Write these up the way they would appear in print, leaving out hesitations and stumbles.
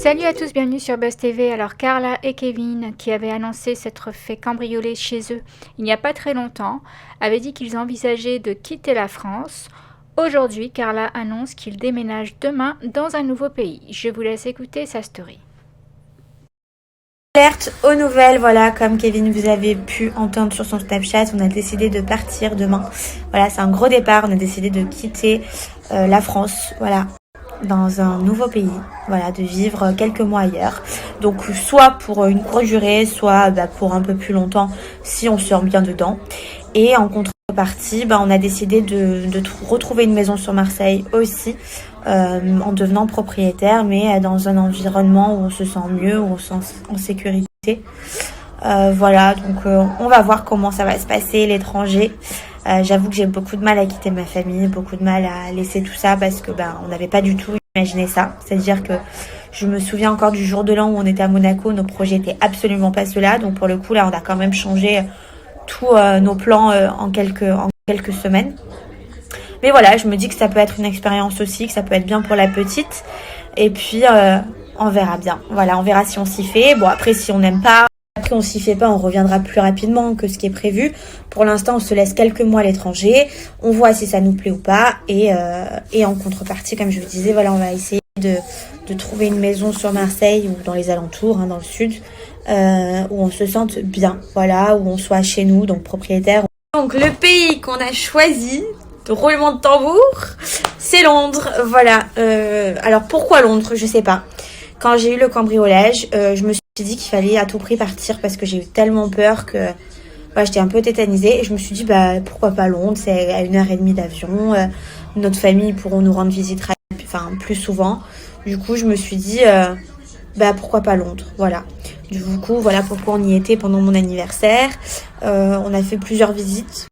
Salut à tous, bienvenue sur Buzz TV. Alors Carla et Kevin, qui avaient annoncé s'être fait cambrioler chez eux il n'y a pas très longtemps, avaient dit qu'ils envisageaient de quitter la France. Aujourd'hui, Carla annonce qu'il déménage demain dans un nouveau pays. Je vous laisse écouter sa story. Alerte aux nouvelles, voilà, comme Kevin vous avez pu entendre sur son Snapchat, on a décidé de partir demain. Voilà, c'est un gros départ, on a décidé de quitter la France, voilà, dans un nouveau pays, voilà, de vivre quelques mois ailleurs. Donc soit pour une courte durée, soit pour un peu plus longtemps si on se sent bien dedans. Et en contrepartie, on a décidé de retrouver une maison sur Marseille aussi, en devenant propriétaire, mais dans un environnement où on se sent mieux, où on se sent en sécurité. Voilà, donc on va voir comment ça va se passer, l'étranger. J'avoue que j'ai beaucoup de mal à quitter ma famille, beaucoup de mal à laisser tout ça parce que on n'avait pas du tout imaginé ça. C'est-à-dire que je me souviens encore du jour de l'an où on était à Monaco, nos projets étaient absolument pas ceux-là. Donc pour le coup là, on a quand même changé tous nos plans en quelques semaines. Mais voilà, je me dis que ça peut être une expérience aussi, que ça peut être bien pour la petite. Et puis on verra bien. Voilà, on verra si on s'y fait. Bon, après si on n'aime pas, après on s'y fait pas, on reviendra plus rapidement que ce qui est prévu. Pour l'instant, on se laisse quelques mois à l'étranger. On voit si ça nous plaît ou pas. Et en contrepartie, comme je vous disais, voilà, on va essayer de trouver une maison sur Marseille ou dans les alentours, dans le sud, où on se sente bien. Voilà, où on soit chez nous, donc propriétaire. Donc le pays qu'on a choisi, de roulement de tambour, c'est Londres. Voilà. Alors pourquoi Londres? Je sais pas. Quand j'ai eu le cambriolage, je me suis dit qu'il fallait à tout prix partir parce que j'ai eu tellement peur que j'étais un peu tétanisée. Et je me suis dit, pourquoi pas Londres? C'est à 1h30 d'avion. Notre famille pourront nous rendre visite plus souvent. Du coup, je me suis dit, pourquoi pas Londres? Voilà. Du coup, voilà pourquoi on y était pendant mon anniversaire. On a fait plusieurs visites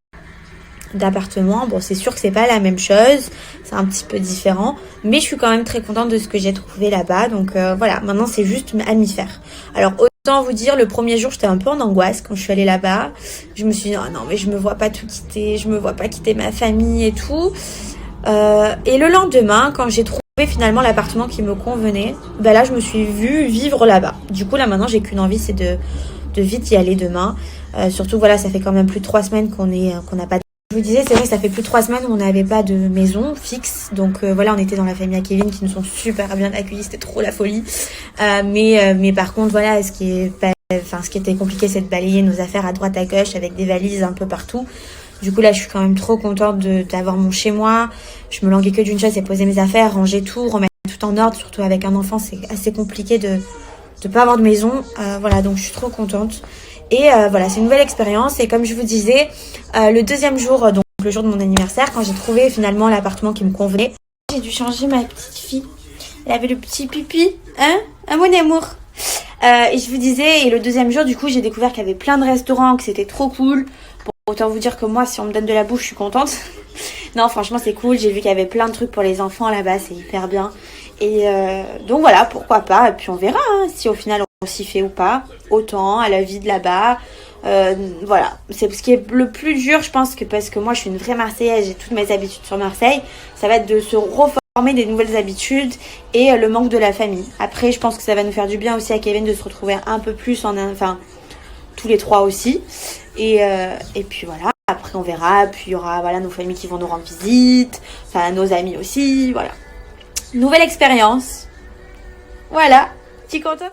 d'appartements. Bon, c'est sûr que c'est pas la même chose, c'est un petit peu différent, mais je suis quand même très contente de ce que j'ai trouvé là-bas. Donc voilà, maintenant c'est juste à m'y faire. Alors autant vous dire, le premier jour j'étais un peu en angoisse quand je suis allée là-bas. Je me suis dit non mais je me vois pas tout quitter, je me vois pas quitter ma famille et tout. Et le lendemain, quand j'ai trouvé finalement l'appartement qui me convenait, là je me suis vue vivre là-bas. Du coup là maintenant j'ai qu'une envie, c'est de vite y aller demain. Surtout voilà, ça fait quand même plus de 3 semaines qu'on n'a pas. Je vous disais, c'est vrai que ça fait plus de 3 semaines où on n'avait pas de maison fixe. Donc voilà, on était dans la famille à Kevin qui nous sont super bien accueillis. C'était trop la folie. Mais par contre, voilà, ce qui était compliqué, c'est de balayer nos affaires à droite à gauche avec des valises un peu partout. Du coup, là, je suis quand même trop contente d'avoir mon chez moi. Je me languais que d'une chose, c'est poser mes affaires, ranger tout, remettre tout en ordre. Surtout avec un enfant, c'est assez compliqué de pas avoir de maison. Voilà, donc je suis trop contente. Et voilà, c'est une nouvelle expérience. Et comme je vous disais, le deuxième jour, donc le jour de mon anniversaire, quand j'ai trouvé finalement l'appartement qui me convenait, j'ai dû changer ma petite fille. Elle avait le petit pipi, hein, mon amour. Et je vous disais, et le deuxième jour, du coup, j'ai découvert qu'il y avait plein de restaurants, que c'était trop cool. Bon, autant vous dire que moi, si on me donne de la bouffe, je suis contente. Non, franchement, c'est cool. J'ai vu qu'il y avait plein de trucs pour les enfants là-bas, c'est hyper bien. Et donc voilà, pourquoi pas. Et puis on verra si au final on s'y fait ou pas. Autant à la vie de là-bas. Voilà, c'est ce qui est le plus dur, je pense, parce que moi je suis une vraie Marseillaise, j'ai toutes mes habitudes sur Marseille. Ça va être de se reformer des nouvelles habitudes et le manque de la famille. Après, je pense que ça va nous faire du bien aussi à Kevin de se retrouver un peu plus tous les trois aussi. Et puis voilà. Après on verra. Puis il y aura nos familles qui vont nous rendre visite, nos amis aussi. Voilà. Nouvelle expérience. Voilà. Tu es contente?